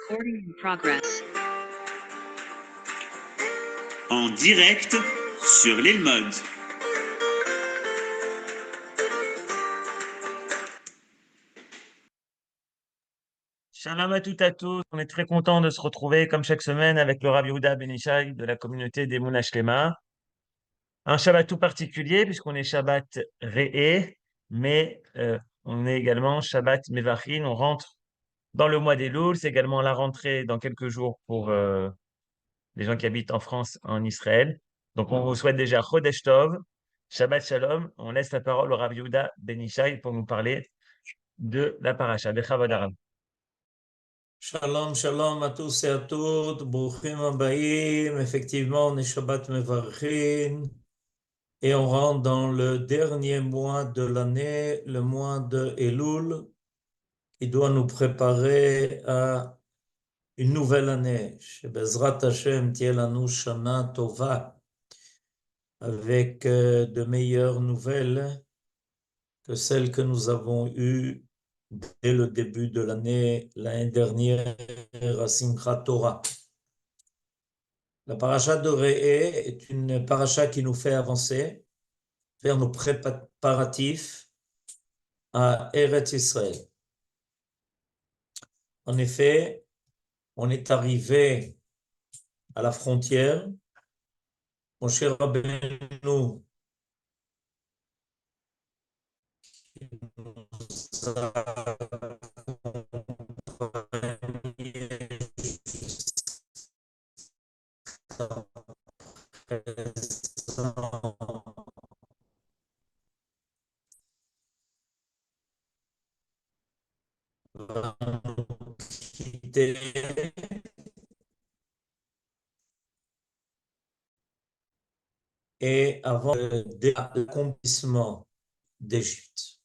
Recording in progress. En direct sur l'île Mode. Shalom à toutes et à tous. On est très content de se retrouver comme chaque semaine avec le Rav Yehuda Ben Ishai de la communauté des Mouna Shlema. Un Shabbat tout particulier puisqu'on est Shabbat Re'eh, mais on est également Shabbat Mevachin. On rentre dans le mois des Louls. C'est également la rentrée dans quelques jours pour les gens qui habitent en France, en Israël. Donc on vous souhaite déjà Chodesh Tov, Shabbat Shalom. On laisse la parole au Rav Yehuda Ben Ishai pour nous parler de la paracha. Bechavod Arav. Shalom, shalom à tous et à toutes, Bruchim Abayim. Effectivement, on est Shabbat Mevarchin et on rentre dans le dernier mois de l'année, le mois de Elul, qui doit nous préparer à une nouvelle année. Bezrat Hashem Tielanu Shana Tova, avec de meilleures nouvelles que celles que nous avons eues dès le début de l'année dernière à Simchat Torah. La paracha de Re'eh est une paracha qui nous fait avancer vers nos préparatifs à Eretz Israël. En effet, on est arrivé à la frontière. Mon cher Rabbeinu nous a et avant l'accomplissement d'Égypte.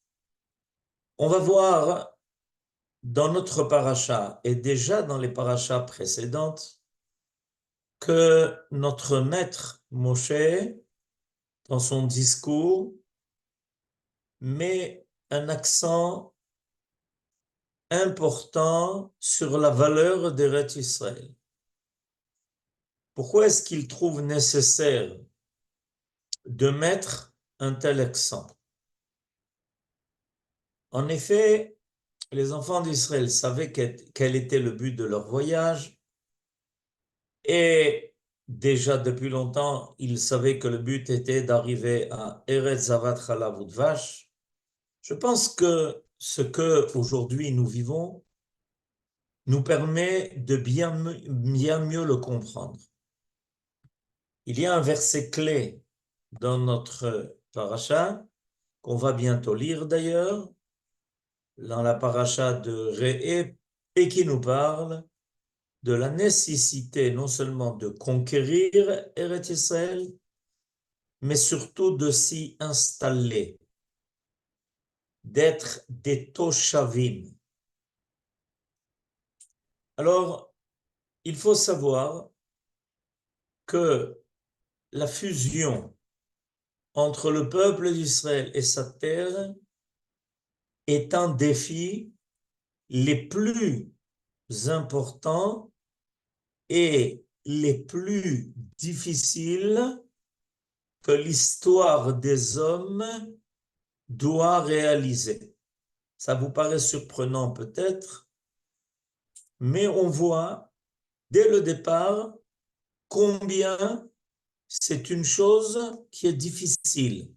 On va voir dans notre paracha et déjà dans les parachas précédentes que notre maître Moshe, dans son discours, met un accent important sur la valeur d'Eretz Israël. Pourquoi est-ce qu'il trouve nécessaire de mettre un tel accent? En effet, les enfants d'Israël savaient quel était le but de leur voyage et déjà depuis longtemps, ils savaient que le but était d'arriver à Eretz Zavat Chalav Udvash. Je pense que ce que aujourd'hui nous vivons nous permet de bien mieux le comprendre. Il y a un verset clé dans notre paracha qu'on va bientôt lire d'ailleurs, dans la paracha de Re'eh, et qui nous parle de la nécessité non seulement de conquérir Eretz Israël, mais surtout de s'y installer, d'être des Toshavim. Alors, il faut savoir que la fusion entre le peuple d'Israël et sa terre est un défi les plus importants et les plus difficiles que l'histoire des hommes doit réaliser. Ça vous paraît surprenant peut-être, mais on voit dès le départ combien c'est une chose qui est difficile.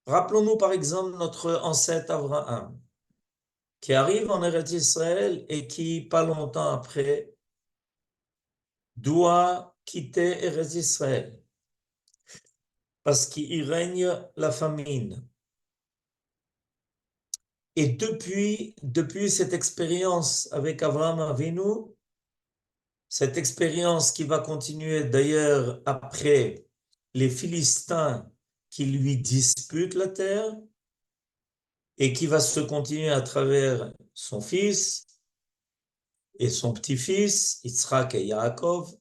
Rappelons-nous par exemple notre ancêtre Abraham, qui arrive en Eretz Israël et qui, pas longtemps après, doit quitter Eretz Israël parce qu'il règne la famine. Et depuis cette expérience avec Abraham Avinu, cette expérience qui va continuer d'ailleurs après les Philistins qui lui disputent la terre et qui va se continuer à travers son fils et son petit-fils, Yitzhak et Yaakov,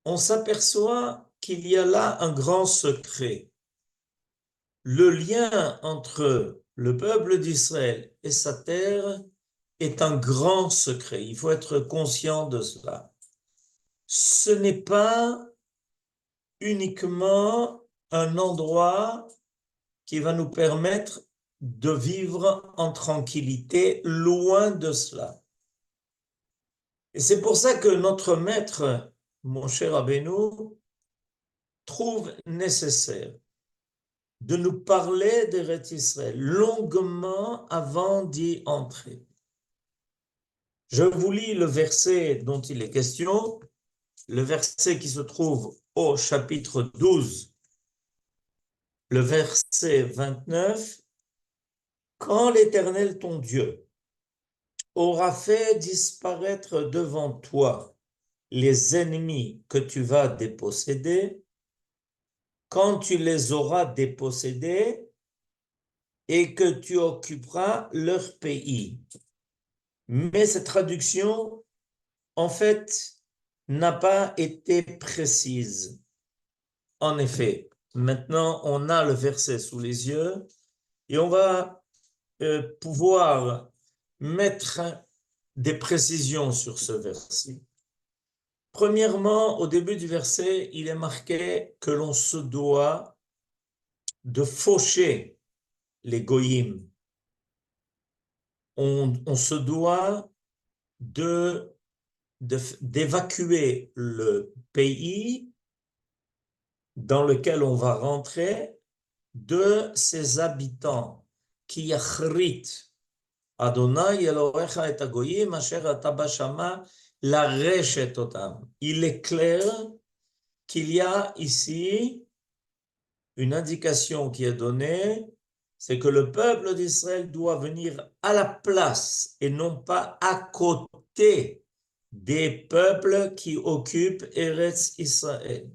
on s'aperçoit qu'il y a là un grand secret. Le lien entre le peuple d'Israël et sa terre est un grand secret. Il faut être conscient de cela. Ce n'est pas uniquement un endroit qui va nous permettre de vivre en tranquillité, loin de cela. Et c'est pour ça que notre maître, mon cher Rabbeinu, trouve nécessaire de nous parler d'Eretz Israël longuement avant d'y entrer. Je vous lis le verset dont il est question, le verset qui se trouve au chapitre 12, le verset 29. Quand l'Éternel ton Dieu aura fait disparaître devant toi les ennemis que tu vas déposséder, quand tu les auras dépossédés et que tu occuperas leur pays. Mais cette traduction, en fait, n'a pas été précise. En effet, maintenant, on a le verset sous les yeux et on va pouvoir mettre des précisions sur ce verset. Premièrement, au début du verset, il est marqué que l'on se doit de faucher les goyim. On se doit d'évacuer le pays dans lequel on va rentrer de ses habitants. Ki yachrit Adonai Elohecha et hagoyim asher ata bashama lareshet otam. Il est clair qu'il y a ici une indication qui est donnée, c'est que le peuple d'Israël doit venir à la place et non pas à côté des peuples qui occupent Eretz Israël.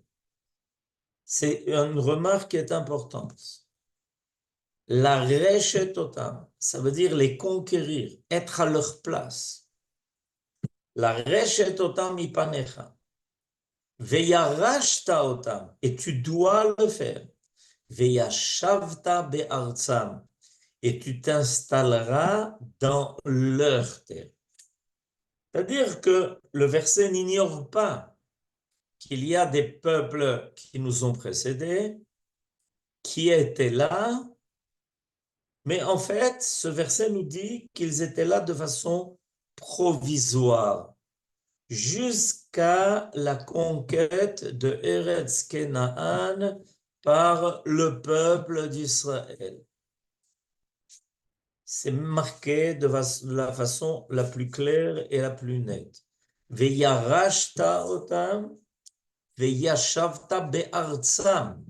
C'est une remarque qui est importante. La reshet otam, ça veut dire les conquérir, être à leur place. La reshet otam ipanecha. Veyarashta otam, et tu dois le faire. Veyashavta be'artsam, et tu t'installeras dans leur terre. C'est-à-dire que le verset n'ignore pas qu'il y a des peuples qui nous ont précédés, qui étaient là, mais en fait, ce verset nous dit qu'ils étaient là de façon provisoire, jusqu'à la conquête de Eretz Kenaan par le peuple d'Israël. C'est marqué de la façon la plus claire et la plus nette. Veyarashta otam, veyashavta be'artsam.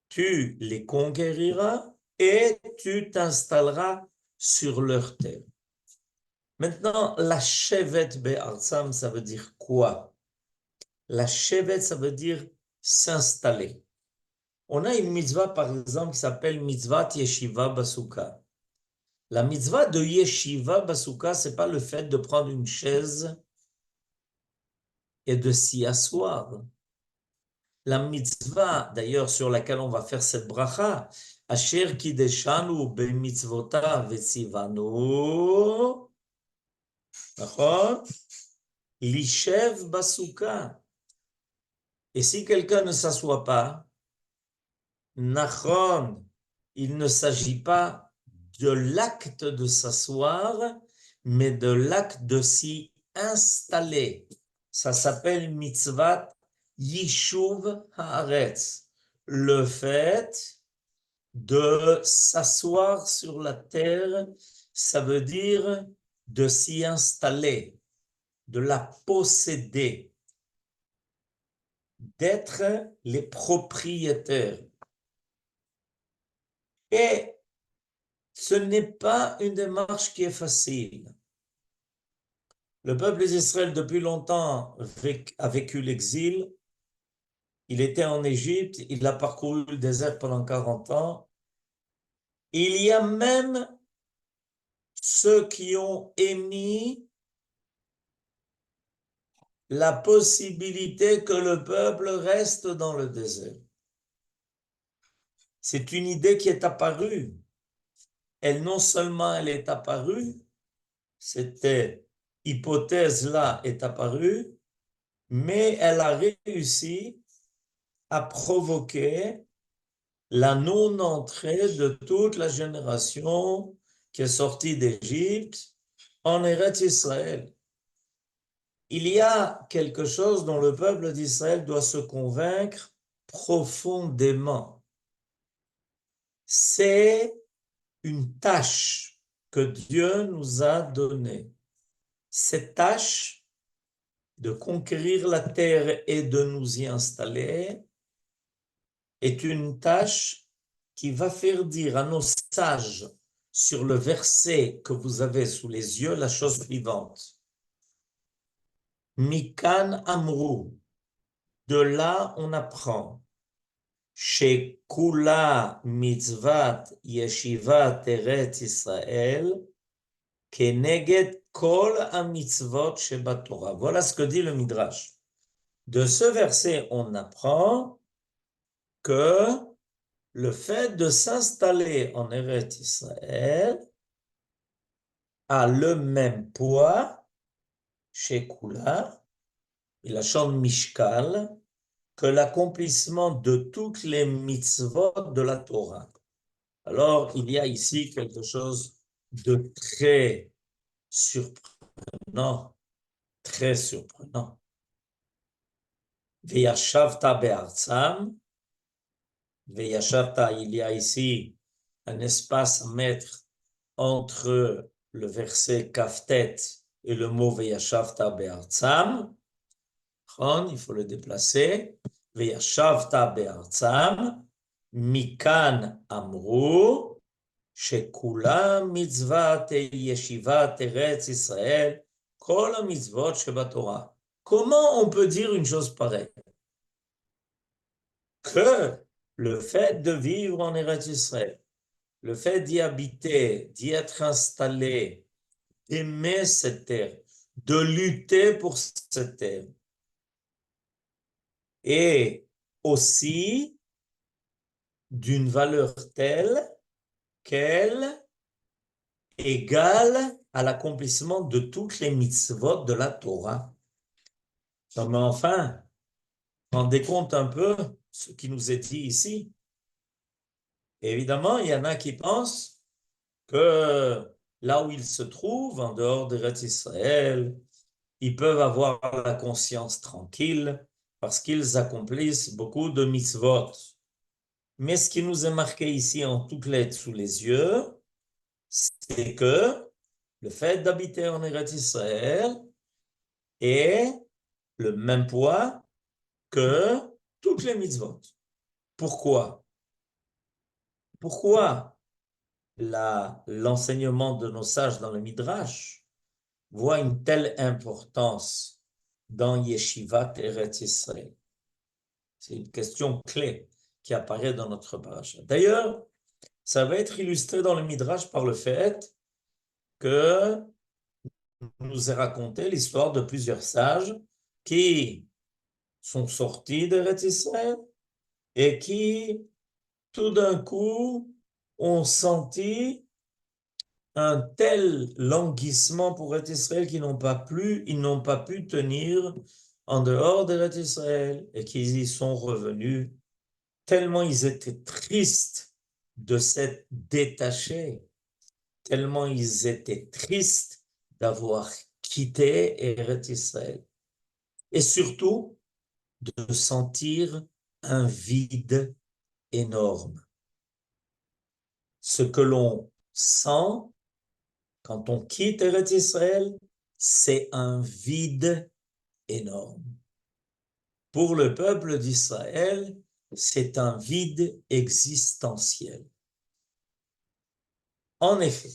Tu les conquériras et tu t'installeras sur leur terre. Maintenant, la shevet be'artsam, ça veut dire quoi? La shevet, ça veut dire s'installer. On a une mitzvah, par exemple, qui s'appelle mitzvah yeshiva basuka. La mitzvah de yeshiva basuka, c'est pas le fait de prendre une chaise et de s'y asseoir. La mitzvah, d'ailleurs, sur laquelle on va faire cette bracha, Asher kideshanu b'mitzvota v'tzivanu, d'accord? Lishev basuka. Et si quelqu'un ne s'assoit pas, nachon, il ne s'agit pas de l'acte de s'asseoir, mais de l'acte de s'y installer. Ça s'appelle mitzvat yishuv haaretz, le fait de s'asseoir sur la terre, ça veut dire de s'y installer, de la posséder, d'être les propriétaires. Et ce n'est pas une démarche qui est facile. Le peuple d'Israël, depuis longtemps, a vécu l'exil. Il était en Égypte, il a parcouru le désert pendant 40 ans. Il y a même ceux qui ont émis la possibilité que le peuple reste dans le désert. C'est une idée qui est apparue. Elle, non seulement elle est apparue, cette hypothèse-là est apparue, mais elle a réussi à provoquer la non-entrée de toute la génération qui est sortie d'Égypte en Eretz Israël. Il y a quelque chose dont le peuple d'Israël doit se convaincre profondément. C'est une tâche que Dieu nous a donnée. Cette tâche de conquérir la terre et de nous y installer est une tâche qui va faire dire à nos sages sur le verset que vous avez sous les yeux la chose suivante. Mikan Amrou, de là on apprend. Chez Kula Mitzvat Yeshivat Eretz Israël, Keneged Kol HaMitzvot Shebatorah. Voilà ce que dit le Midrash. De ce verset, on apprend que le fait de s'installer en Eretz Israël a le même poids chez Kula, il a chante Mishkal, que l'accomplissement de toutes les mitzvot de la Torah. Alors, il y a ici quelque chose de très surprenant, très surprenant. Veyashavta be'artzam, Veyashavta, il y a ici un espace à mettre entre le verset Kaftet et le mot Veyashavta be'artzam. Il faut le déplacer. Veyashavta be'artzam, Mikan amru, Shekula mitzvat yeshivat eretz Israël, kol mitzvot shebatorah. Comment on peut dire une chose pareille? Que le fait de vivre en Eretz Israël, le fait d'y habiter, d'y être installé, d'aimer cette terre, de lutter pour cette terre, est aussi d'une valeur telle qu'elle égale à l'accomplissement de toutes les mitzvot de la Torah. Non, mais enfin, rendez compte un peu ce qui nous est dit ici. Évidemment, il y en a qui pensent que là où ils se trouvent, en dehors d'Eretz Israël, ils peuvent avoir la conscience tranquille parce qu'ils accomplissent beaucoup de mitzvot. Mais ce qui nous est marqué ici en toutes lettres sous les yeux, c'est que le fait d'habiter en Eretz Israël est le même poids que toutes les mitzvot. Pourquoi? Pourquoi l'enseignement de nos sages dans le Midrash voit une telle importance dans Yeshivat Eretz Israël? C'est une question clé qui apparaît dans notre paracha. D'ailleurs, ça va être illustré dans le Midrash par le fait que nous est raconté l'histoire de plusieurs sages qui sont sortis d'Eretz Israël et qui, tout d'un coup, ont senti un tel languissement pour Eretz Israël qu'ils n'ont pas pu tenir en dehors d'Eretz Israël et qu'ils y sont revenus tellement ils étaient tristes de s'être détachés, tellement ils étaient tristes d'avoir quitté Eretz Israël. Et surtout, de sentir un vide énorme. Ce que l'on sent quand on quitte Eretz Israël, c'est un vide énorme. Pour le peuple d'Israël, c'est un vide existentiel. En effet,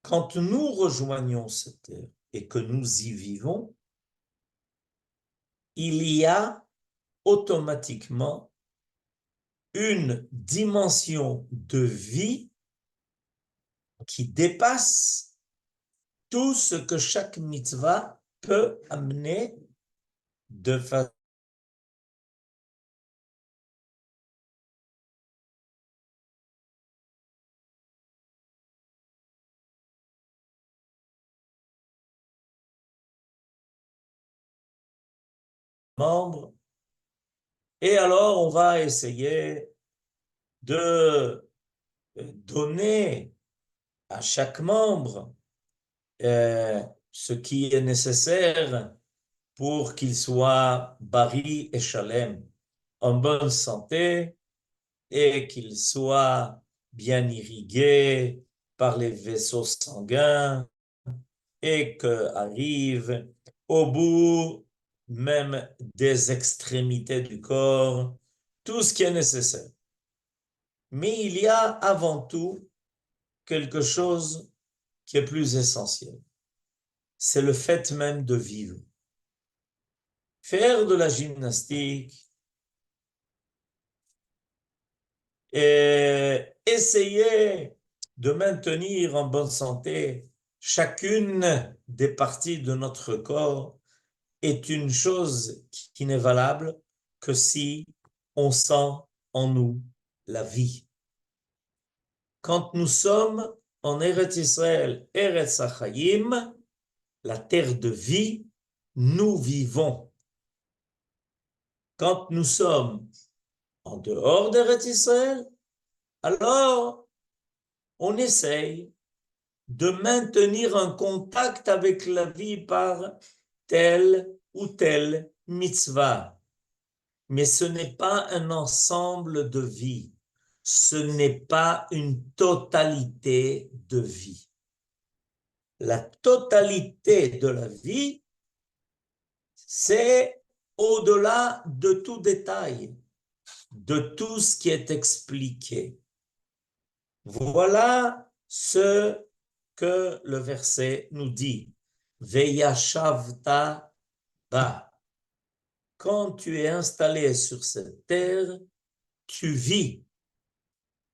quand nous rejoignons cette terre et que nous y vivons, il y a automatiquement une dimension de vie qui dépasse tout ce que chaque mitzvah peut amener de façon membre. Et alors, on va essayer de donner à chaque membre ce qui est nécessaire pour qu'il soit bari et shalem, en bonne santé, et qu'il soit bien irrigué par les vaisseaux sanguins, et qu'arrive au bout même des extrémités du corps tout ce qui est nécessaire. Mais il y a avant tout quelque chose qui est plus essentiel. C'est le fait même de vivre. Faire de la gymnastique et essayer de maintenir en bonne santé chacune des parties de notre corps est une chose qui n'est valable que si on sent en nous la vie. Quand nous sommes en Eretz Israël, Eretz Achayim, la terre de vie, nous vivons. Quand nous sommes en dehors d'Eretz Israël, alors on essaye de maintenir un contact avec la vie par telle ou telle mitzvah. Mais ce n'est pas un ensemble de vie. Ce n'est pas une totalité de vie. La totalité de la vie, c'est au-delà de tout détail, de tout ce qui est expliqué. Voilà ce que le verset nous dit. Veyashavta ba. Quand tu es installé sur cette terre, tu vis.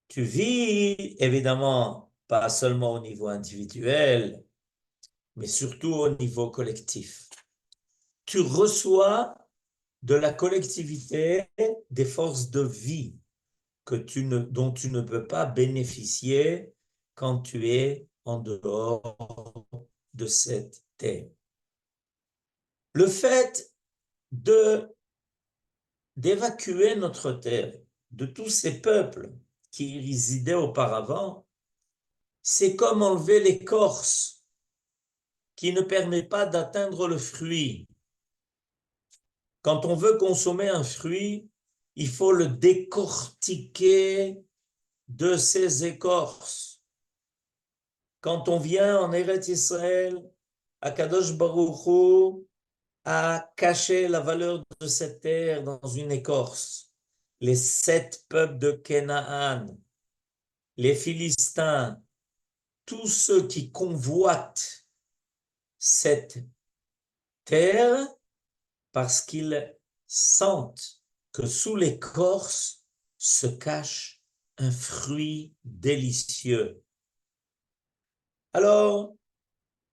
Tu vis, évidemment, pas seulement au niveau individuel, mais surtout au niveau collectif. Tu reçois de la collectivité des forces de vie dont tu ne peux pas bénéficier quand tu es en dehors de cette terre. Le fait d'évacuer notre terre de tous ces peuples qui y résidaient auparavant, c'est comme enlever l'écorce qui ne permet pas d'atteindre le fruit. Quand on veut consommer un fruit, il faut le décortiquer de ses écorces. Quand on vient en Eretz Israël, Akadosh Baruch Hu a caché la valeur de cette terre dans une écorce. Les 7 peuples de Canaan, les Philistins, tous ceux qui convoitent cette terre parce qu'ils sentent que sous l'écorce se cache un fruit délicieux. Alors,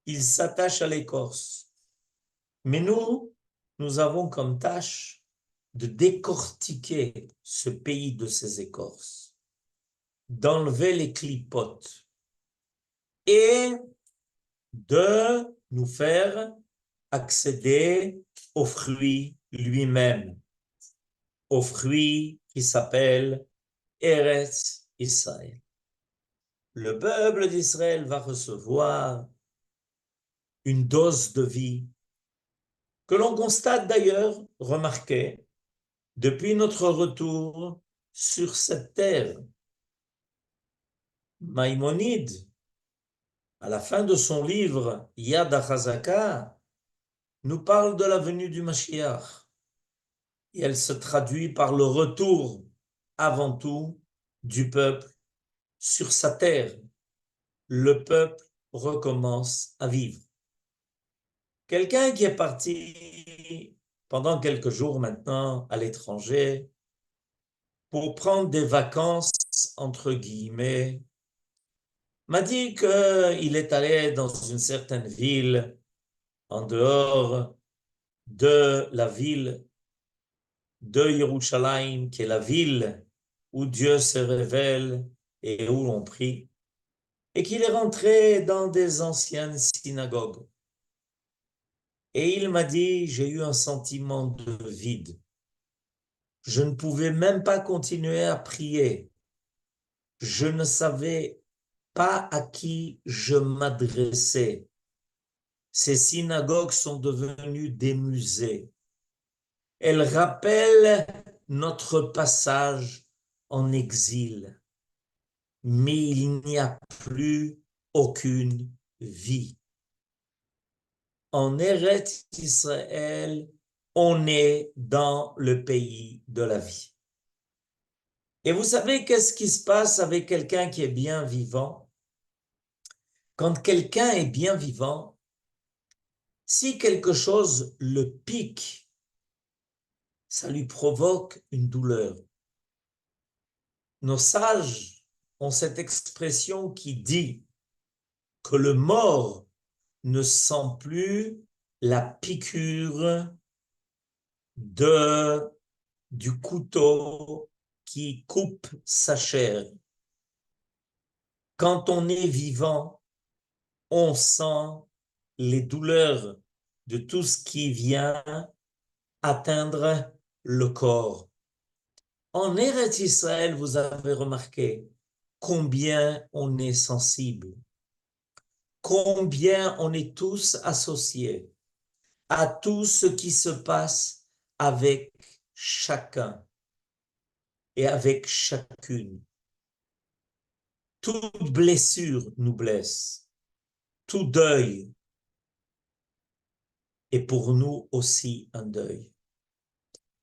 ils s'attachent à l'écorce. Mais nous avons comme tâche de décortiquer ce pays de ses écorces, d'enlever les clipotes et de nous faire accéder au fruit lui-même, au fruit qui s'appelle Eretz Israël. Le peuple d'Israël va recevoir une dose de vie que l'on constate d'ailleurs, remarquez, depuis notre retour sur cette terre. Maïmonide, à la fin de son livre Yad HaChazaka, nous parle de la venue du Mashiach. Et elle se traduit par le retour, avant tout, du peuple sur sa terre. Le peuple recommence à vivre. Quelqu'un qui est parti pendant quelques jours maintenant à l'étranger pour prendre des vacances, entre guillemets, m'a dit qu'il est allé dans une certaine ville en dehors de la ville de Yerushalayim, qui est la ville où Dieu se révèle et où l'on prie, et qu'il est rentré dans des anciennes synagogues. Et il m'a dit, j'ai eu un sentiment de vide. Je ne pouvais même pas continuer à prier. Je ne savais pas à qui je m'adressais. Ces synagogues sont devenues des musées. Elles rappellent notre passage en exil. Mais il n'y a plus aucune vie. En Eretz Israël, on est dans le pays de la vie. Et vous savez qu'est-ce qui se passe avec quelqu'un qui est bien vivant? Quand quelqu'un est bien vivant, si quelque chose le pique, ça lui provoque une douleur. Nos sages ont cette expression qui dit que le mort ne sent plus la piqûre du couteau qui coupe sa chair. Quand on est vivant, on sent les douleurs de tout ce qui vient atteindre le corps. En Eretz Israël, vous avez remarqué combien on est sensible, combien on est tous associés à tout ce qui se passe avec chacun et avec chacune. Toute blessure nous blesse, tout deuil est pour nous aussi un deuil.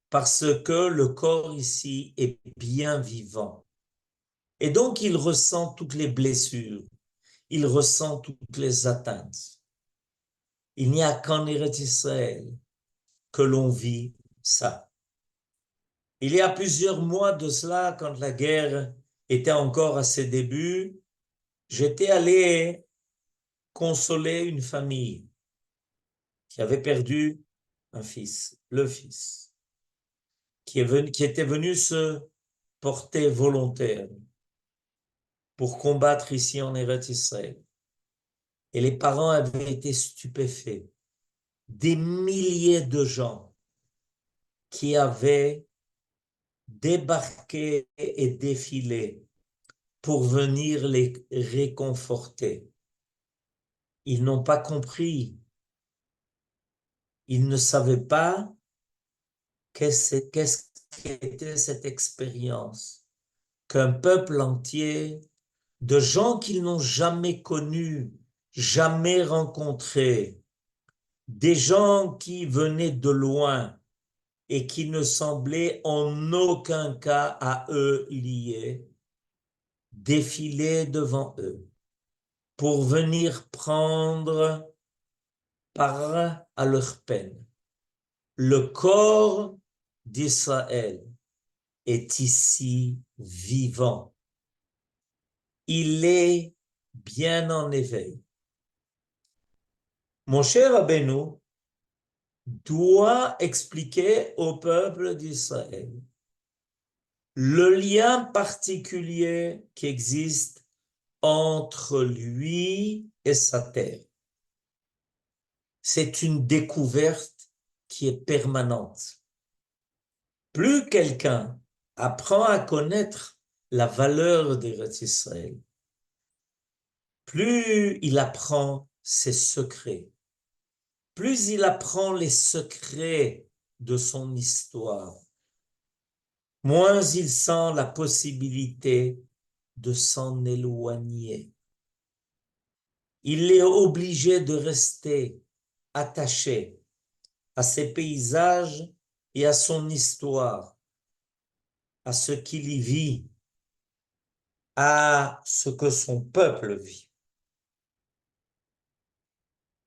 Parce que le corps ici est bien vivant. Et donc il ressent toutes les blessures, il ressent toutes les atteintes. Il n'y a qu'en Eretz Israël que l'on vit ça. Il y a plusieurs mois de cela, quand la guerre était encore à ses débuts, j'étais allé consoler une famille qui avait perdu un fils, le fils, qui était venu se porter volontaire pour combattre ici en Eretz Israël. Et les parents avaient été stupéfaits. Des milliers de gens qui avaient débarqué et défilé pour venir les réconforter. Ils n'ont pas compris. Ils ne savaient pas qu'est-ce qu'était cette expérience qu'un peuple entier de gens qu'ils n'ont jamais connus, jamais rencontrés, des gens qui venaient de loin et qui ne semblaient en aucun cas à eux liés, défiler devant eux pour venir prendre part à leur peine. Le corps d'Israël est ici vivant. Il est bien en éveil. Mon cher Rabbeinu doit expliquer au peuple d'Israël le lien particulier qui existe entre lui et sa terre. C'est une découverte qui est permanente. Plus quelqu'un apprend à connaître la valeur d'Eretz Israël, plus il apprend ses secrets, plus il apprend les secrets de son histoire, moins il sent la possibilité de s'en éloigner. Il est obligé de rester attaché à ses paysages et à son histoire, à ce qu'il y vit, à ce que son peuple vit.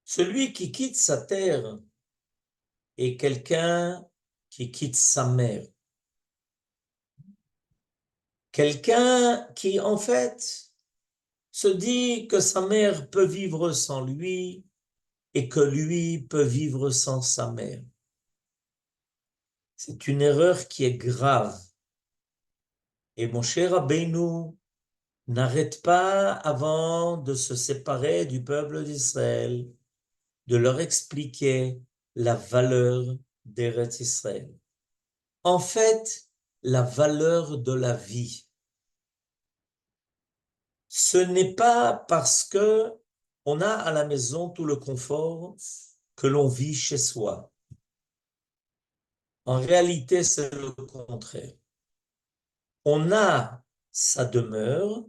Celui qui quitte sa terre est quelqu'un qui quitte sa mère. Quelqu'un qui, en fait, se dit que sa mère peut vivre sans lui et que lui peut vivre sans sa mère. C'est une erreur qui est grave. Et mon cher Rabbeinu n'arrête pas, avant de se séparer du peuple d'Israël, de leur expliquer la valeur d'Eretz Israël. En fait, la valeur de la vie. Ce n'est pas parce que on a à la maison tout le confort que l'on vit chez soi. En réalité, c'est le contraire. On a sa demeure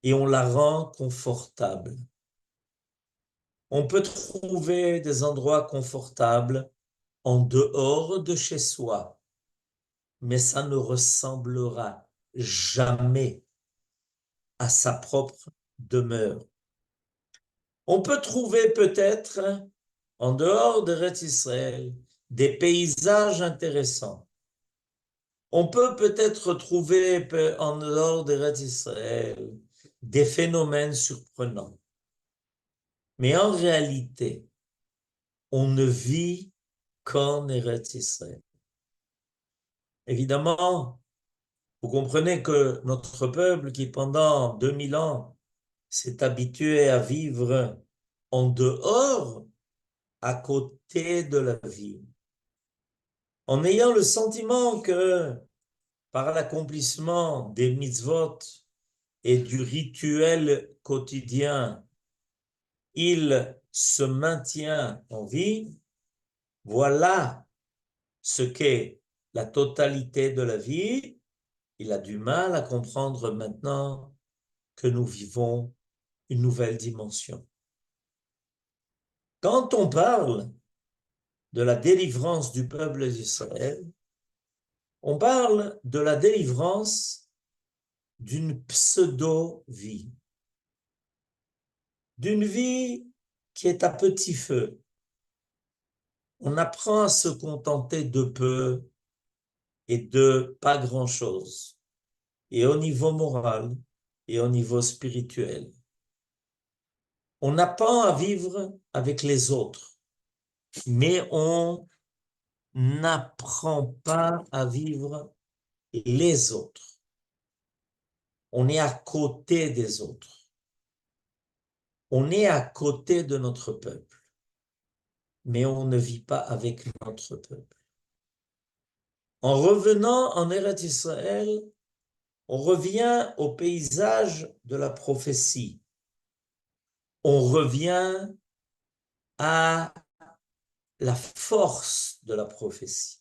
et on la rend confortable. On peut trouver des endroits confortables en dehors de chez soi, mais ça ne ressemblera jamais à sa propre demeure. On peut trouver peut-être en dehors d'Eretz Israël des paysages intéressants. On peut peut-être trouver en dehors d'Eretz Israël des phénomènes surprenants. Mais en réalité, on ne vit qu'en Eretz Israël. Évidemment, vous comprenez que notre peuple qui pendant 2000 ans s'est habitué à vivre en dehors, à côté de la vie, en ayant le sentiment que par l'accomplissement des mitzvot et du rituel quotidien, il se maintient en vie, voilà ce qu'est la totalité de la vie. Il a du mal à comprendre maintenant que nous vivons une nouvelle dimension. Quand on parle de la délivrance du peuple d'Israël, on parle de la délivrance d'une pseudo-vie, d'une vie qui est à petit feu. On apprend à se contenter de peu et de pas grand-chose, et au niveau moral et au niveau spirituel. On apprend à vivre avec les autres, mais on n'apprend pas à vivre les autres. On est à côté des autres. On est à côté de notre peuple, mais on ne vit pas avec notre peuple. En revenant en Eretz Israël, on revient au paysage de la prophétie. On revient à la force de la prophétie.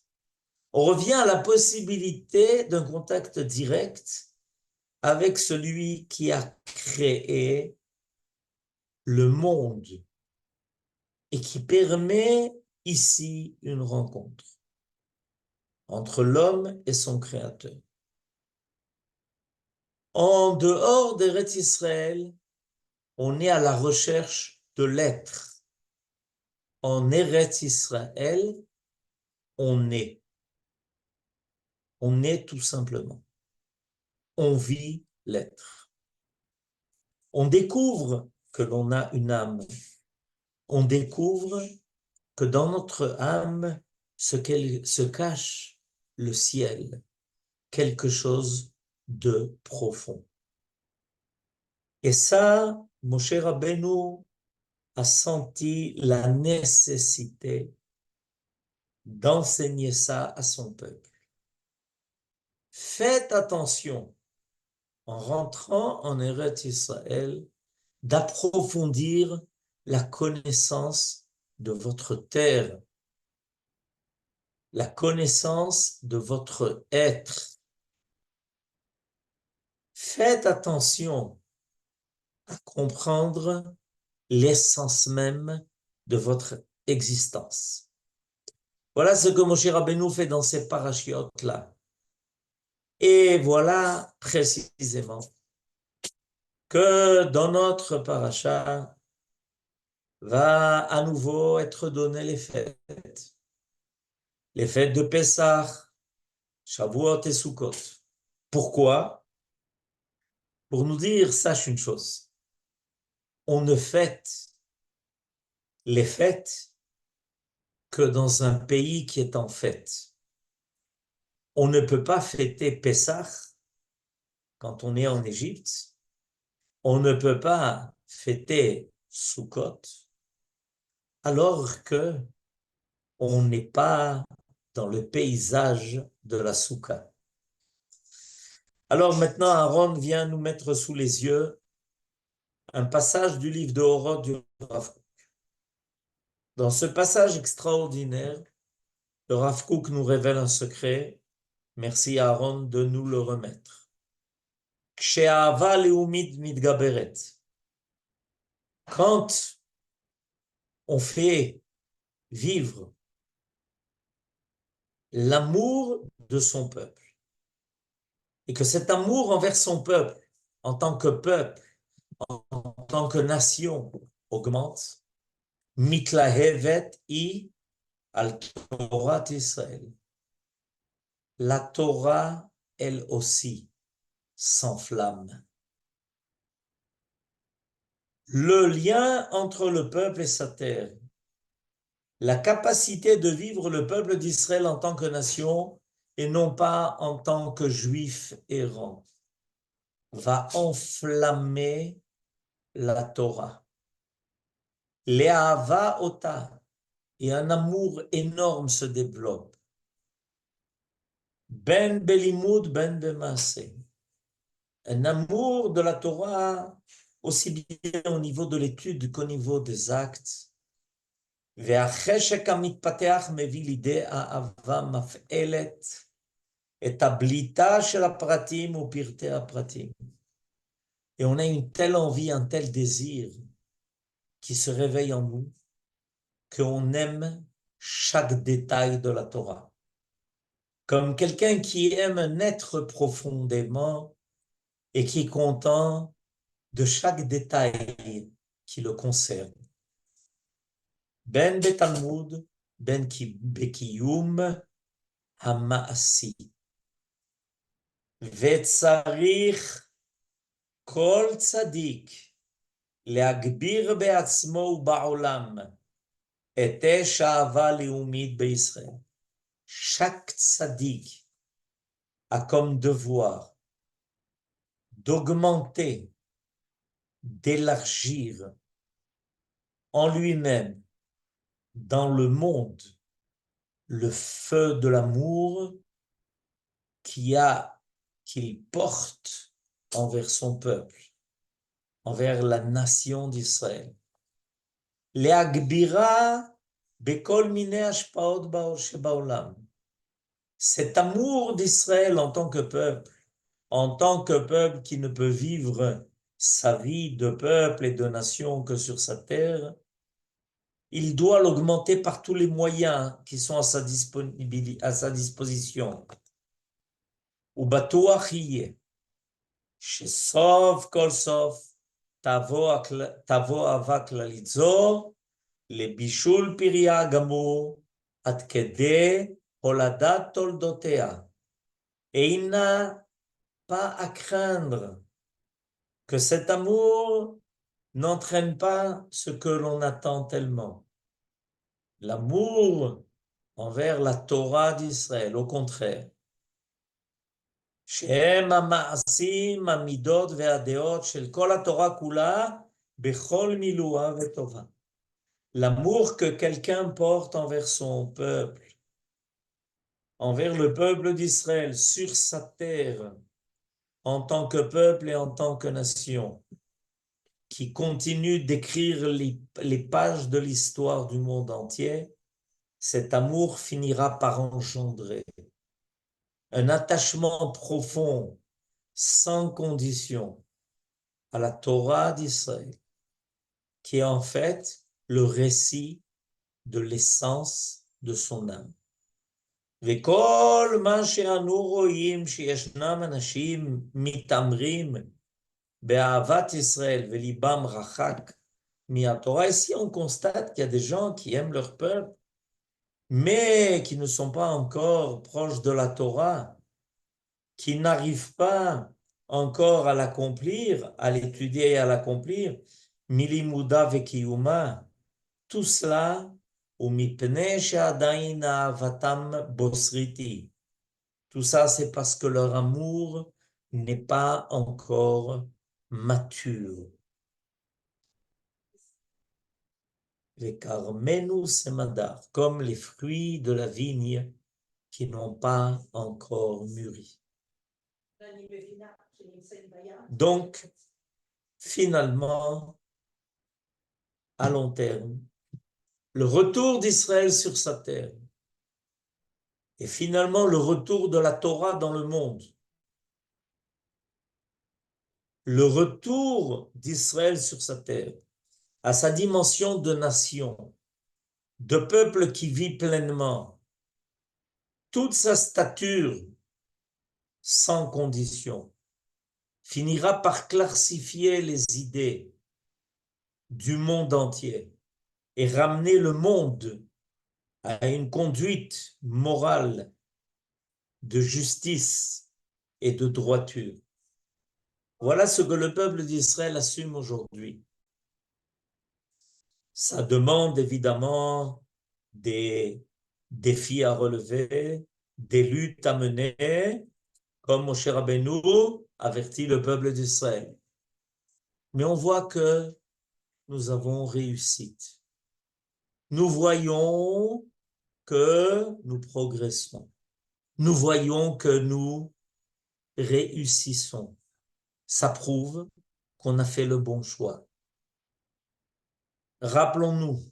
On revient à la possibilité d'un contact direct avec celui qui a créé le monde et qui permet ici une rencontre entre l'homme et son créateur. En dehors d'Eretz Israël, on est à la recherche de l'être. En Eretz Israël, on est. On est tout simplement. On vit l'être. On découvre que l'on a une âme. On découvre que dans notre âme se cache le ciel, quelque chose de profond. Et ça, Moshe Rabbeinu a senti la nécessité d'enseigner ça à son peuple. Faites attention, en rentrant en Eretz Israël, d'approfondir la connaissance de votre terre, la connaissance de votre être. Faites attention à comprendre l'essence même de votre existence. Voilà ce que Moshe Rabbeinu fait dans ces parachiotes-là. Et voilà précisément que dans notre paracha va à nouveau être donné les fêtes de Pessah, Shavuot et Sukkot. Pourquoi? Pour nous dire, sache une chose, on ne fête les fêtes que dans un pays qui est en fête. On ne peut pas fêter Pessah quand on est en Égypte. On ne peut pas fêter Sukkot alors que on n'est pas dans le paysage de la soukha. Alors maintenant, Aaron vient nous mettre sous les yeux un passage du livre de Horot du Rav Kook. Dans ce passage extraordinaire, le Rav Kook nous révèle un secret. Merci Aaron de nous le remettre. Kshe'ahava leumit mitgaberet. Quand on fait vivre l'amour de son peuple, et que cet amour envers son peuple, en tant que nation, augmente, mitlahevet i al Torah Israël. La Torah, elle aussi, s'enflamme. Le lien entre le peuple et sa terre, la capacité de vivre le peuple d'Israël en tant que nation et non pas en tant que juif errant, va enflammer la Torah. Le'ahava ota, et un amour énorme se développe. Ben belimud, ben bemaase. Un amour de la Torah aussi bien au niveau de l'étude qu'au niveau des actes. והחשק המתפתח מביא לידי אהבה מפעלת את הבליטה של הפרטים ופרטי הפרטים. Et on a une telle envie, un tel désir qui se réveille en nous qu'on aime chaque détail de la Torah. Comme quelqu'un qui aime naître profondément et qui est content de chaque détail qui le concerne. Ben betalmud, ben bekiyum hama'asi. Vetzarich kol tzadik להגביר בעצמו ובעולם את אש האהבה הלאומית בישראל. Chaque tzaddik a comme devoir d'augmenter, d'élargir en lui-même, dans le monde, le feu de l'amour qu'il porte envers son peuple, envers la nation d'Israël. להגבירה בכל מיני השפעות שבעולם. Cet amour d'Israël en tant que peuple qui ne peut vivre sa vie de peuple et de nation que sur sa terre, il doit l'augmenter par tous les moyens qui sont à sa disposition. ובטוח יהיה שסוף כל סוף תבוא אהבה כללית זו לבישול פריה הגמור עד כדי הולדת תולדותיה. Et il n'a pas à craindre que cet amour n'entraîne pas ce que l'on attend tellement. L'amour envers la Torah d'Israël, au contraire. שהם המעשים, המידות והדעות של כל התורה כולה בכל מילואה וטובה. L'amour que quelqu'un porte envers son peuple, envers le peuple d'Israël, sur sa terre, en tant que peuple et en tant que nation, qui continue d'écrire les pages de l'histoire du monde entier, cet amour finira par engendrer un attachement profond, sans condition, à la Torah d'Israël, qui est en fait le récit de l'essence de son âme. וכל מה שאנו רואים שישנם אנשים מתעמרים באהבת ישראל וליבם רחק מהתורה, ici on constate qu'il y a des gens qui aiment leur peuple, mais qui ne sont pas encore proches de la Torah, qui n'arrivent pas encore à l'accomplir, à l'étudier et à l'accomplir, milimuda vekiyuma, tout cela, umipnei she'adayin ahavatam bosriti. Tout ça, c'est parce que leur amour n'est pas encore mature. Vekarmenu semadar, comme les fruits de la vigne qui n'ont pas encore mûri. Donc, finalement, à long terme, le retour d'Israël sur sa terre et finalement le retour de la Torah dans le monde. Le retour d'Israël sur sa terre à sa dimension de nation, de peuple qui vit pleinement, toute sa stature sans condition, finira par clarifier les idées du monde entier et ramener le monde à une conduite morale de justice et de droiture. Voilà ce que le peuple d'Israël assume aujourd'hui. Ça demande évidemment des défis à relever, des luttes à mener, comme Moshe Rabbeinu avertit le peuple d'Israël. Mais on voit que nous avons réussi. Nous voyons que nous progressons. Nous voyons que nous réussissons. Ça prouve qu'on a fait le bon choix. Rappelons-nous,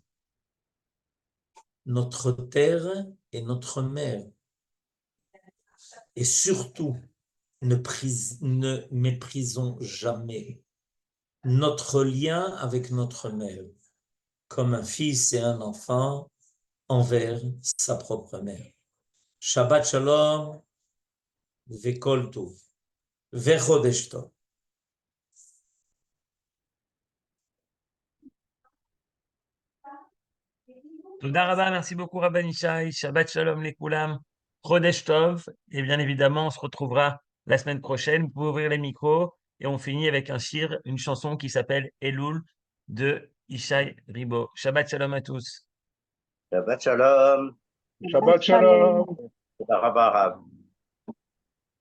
notre terre est notre mère. Et surtout, ne méprisons jamais notre lien avec notre mère, comme un fils et un enfant envers sa propre mère. Shabbat Shalom, Vekol Tov, Vechodesh Tov. Toda Rabba, merci beaucoup Rabban Ishai, Shabbat Shalom les Koulam, Chodesh Tov, et bien évidemment on se retrouvera la semaine prochaine, vous pouvez ouvrir les micros, et on finit avec un shir, une chanson qui s'appelle Elul de Ishai Ribo. Shabbat Shalom à tous. Shabbat Shalom. Shabbat Shalom. תודה רבה הרב.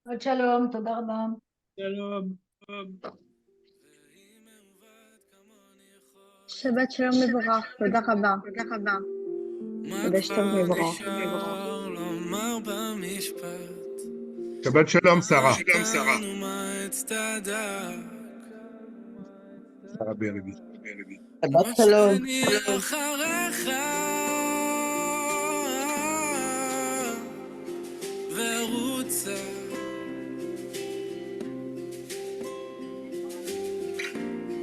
עוד שלום, תודה רבה. Shalom. שבת שלום מבורך, תודה רבה. חודש טוב מבורך. Shabbat Shalom, Sarah. Sarah Berbi. שבת שלום.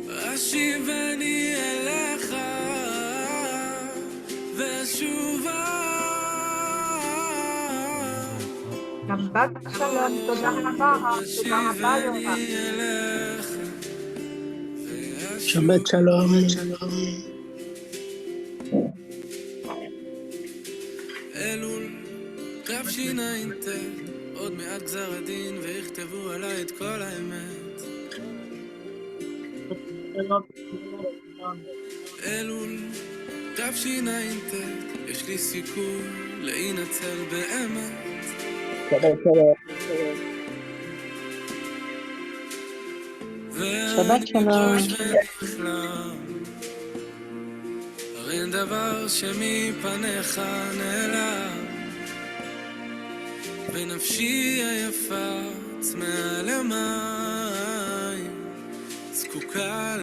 השיבני אליך ושובה. שבת שלום, תודה רבה, תודה רבה לך. שבת שלום. אלול, תשע"ט, עוד מעט גזר הדין ויכתבו עליי את כל האמת. אלול, תשע"ט, יש לי סיכוי להינצל באמת. שבת שלום. הרי אין דבר שמפניך נעלם, ונפשי היפה צמאה למים, זקוקה